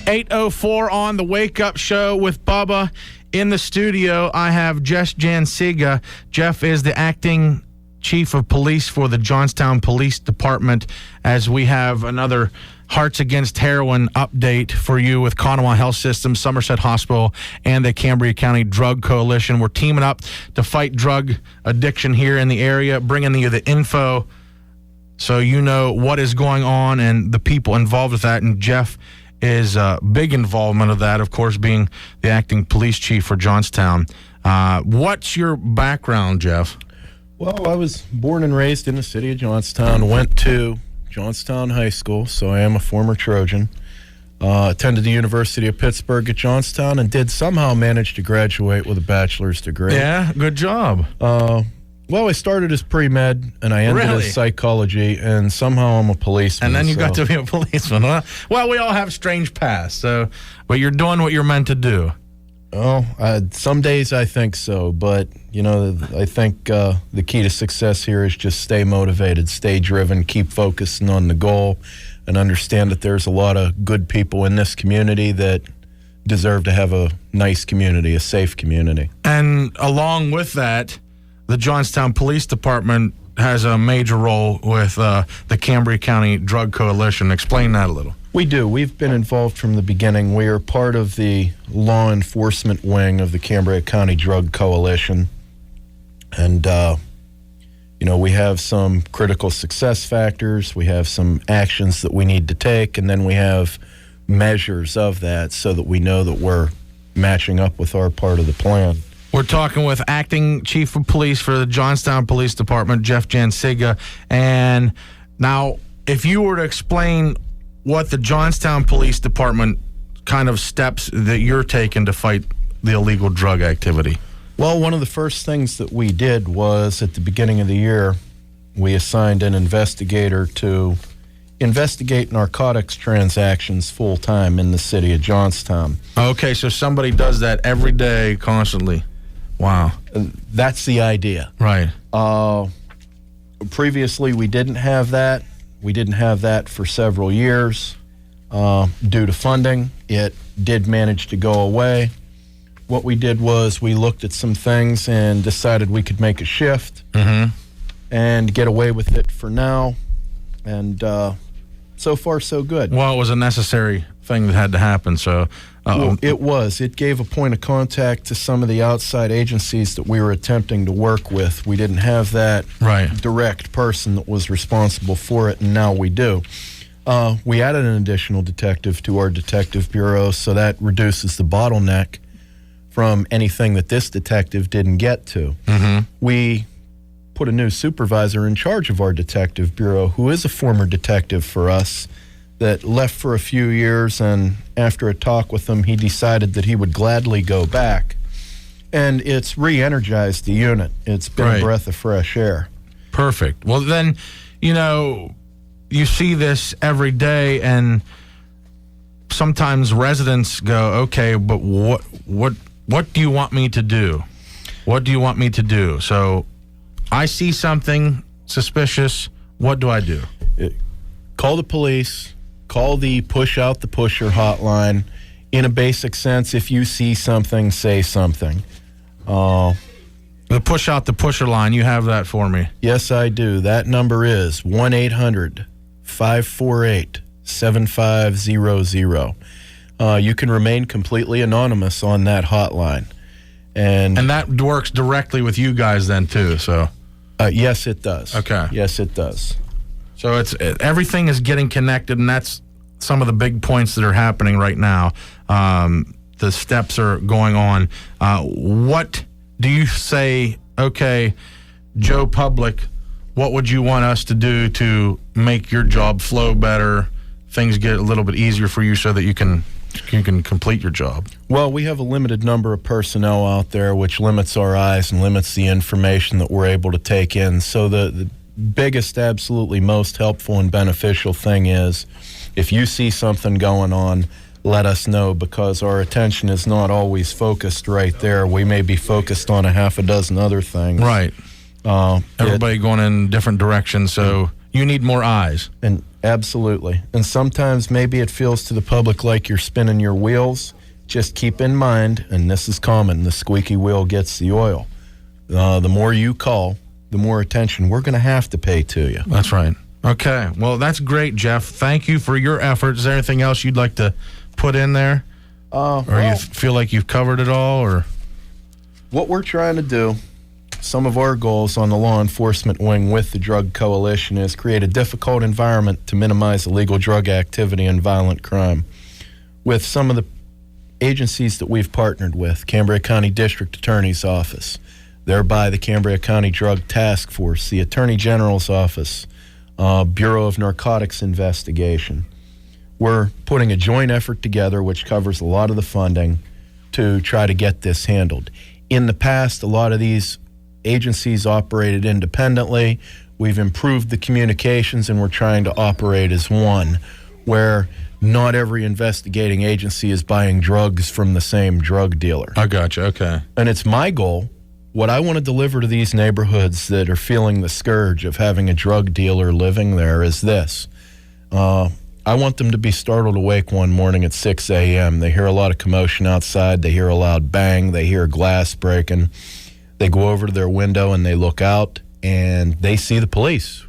8:04 on the Wake Up Show with Bubba. In the studio, I have Jeff Janciga. Jeff is the acting chief of police for the Johnstown Police Department, as we have another Hearts Against Heroin update for you with Conemaugh Health System, Somerset Hospital, and the Cambria County Drug Coalition. We're teaming up to fight drug addiction here in the area, bringing you the info so you know what is going on and the people involved with that. And Jeff is big involvement of that, of course, being the acting police chief for Johnstown. What's your background, Jeff? Well, I was born and raised in the city of Johnstown, went to Johnstown High School, so I am a former Trojan. Attended the University of Pittsburgh at Johnstown and did somehow manage to graduate with a bachelor's degree. Yeah, good job. Well, I started as pre-med, and I ended as psychology, and somehow I'm a policeman. And then you got to be a policeman, huh? Well, we all have strange pasts, but you're doing what you're meant to do. Oh, some days I think so, but, I think the key to success here is just stay motivated, stay driven, keep focusing on the goal, and understand that there's a lot of good people in this community that deserve to have a nice community, a safe community. And along with that, the Johnstown Police Department has a major role with the Cambria County Drug Coalition. Explain that a little. We do. We've been involved from the beginning. We are part of the law enforcement wing of the Cambria County Drug Coalition. And, we have some critical success factors. We have some actions that we need to take. And then we have measures of that so that we know that we're matching up with our part of the plan. We're talking with acting chief of police for the Johnstown Police Department, Jeff Janciga. And now, if you were to explain what the Johnstown Police Department kind of steps that you're taking to fight the illegal drug activity. Well, one of the first things that we did was at the beginning of the year, we assigned an investigator to investigate narcotics transactions full-time in the city of Johnstown. Okay, so somebody does that every day, constantly. Wow. That's the idea. Right. Previously, we didn't have that. We didn't have that for several years due to funding. It did manage to go away. What we did was we looked at some things and decided we could make a shift and get away with it for now. And so far, so good. Well, it was a necessary thing that had to happen, so... Well, it was. It gave a point of contact to some of the outside agencies that we were attempting to work with. We didn't have that direct person that was responsible for it, and now we do. We added an additional detective to our detective bureau, so that reduces the bottleneck from anything that this detective didn't get to. We put a new supervisor in charge of our detective bureau, who is a former detective for us, that left for a few years, and after a talk with him, he decided that he would gladly go back. And it's re-energized the unit. It's been a breath of fresh air. Perfect. Well, then, you see this every day, and sometimes residents go, okay, but what do you want me to do? What do you want me to do? So I see something suspicious. What do I do? Call the police. Call the Push Out the Pusher hotline. In a basic sense, if you see something, say something. The Push Out the Pusher line, you have that for me. Yes, I do. That number is 1-800-548-7500. You can remain completely anonymous on that hotline. And that works directly with you guys then, too, so... yes, it does. Okay. Yes, it does. So everything is getting connected, and that's some of the big points that are happening right now. The steps are going on. What do you say, okay, Joe Public, what would you want us to do to make your job flow better, things get a little bit easier for you so that you can complete your job? Well, we have a limited number of personnel out there, which limits our eyes and limits the information that we're able to take in. So the biggest, absolutely most helpful and beneficial thing is if you see something going on, let us know, because our attention is not always focused right there. We may be focused on a half a dozen other things. Right. Everybody going in different directions, so You need more eyes. And absolutely. And sometimes maybe it feels to the public like you're spinning your wheels. Just keep in mind, and this is common, the squeaky wheel gets the oil. The more you call, the more attention we're going to have to pay to you. That's right. Okay. Well, that's great, Jeff. Thank you for your efforts. Is there anything else you'd like to put in there? Or you feel like you've covered it all? Or what we're trying to do, some of our goals on the law enforcement wing with the Drug Coalition is create a difficult environment to minimize illegal drug activity and violent crime. With some of the agencies that we've partnered with, Cambria County District Attorney's Office, thereby the Cambria County Drug Task Force, the Attorney General's Office, Bureau of Narcotics Investigation. We're putting a joint effort together which covers a lot of the funding to try to get this handled. In the past, a lot of these agencies operated independently. We've improved the communications and we're trying to operate as one, where not every investigating agency is buying drugs from the same drug dealer. I gotcha. Okay. And it's my goal. What I want to deliver to these neighborhoods that are feeling the scourge of having a drug dealer living there is this. I want them to be startled awake one morning at 6 a.m. They hear a lot of commotion outside. They hear a loud bang. They hear glass breaking. They go over to their window and they look out and they see the police.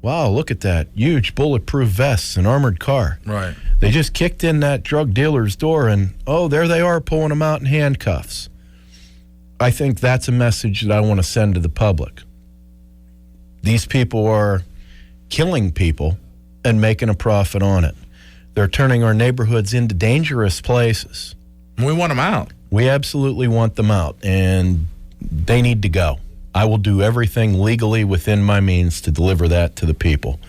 Wow, look at that. Huge bulletproof vests, an armored car. Right. They just kicked in that drug dealer's door and, oh, there they are pulling them out in handcuffs. I think that's a message that I want to send to the public. These people are killing people and making a profit on it. They're turning our neighborhoods into dangerous places. We want them out. We absolutely want them out, and they need to go. I will do everything legally within my means to deliver that to the people.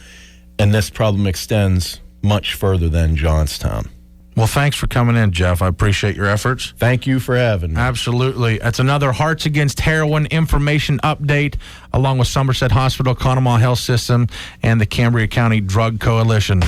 And this problem extends much further than Johnstown. Well, thanks for coming in, Jeff. I appreciate your efforts. Thank you for having me. Absolutely. That's another Hearts Against Heroin information update, along with Somerset Hospital, Conemaugh Health System, and the Cambria County Drug Coalition.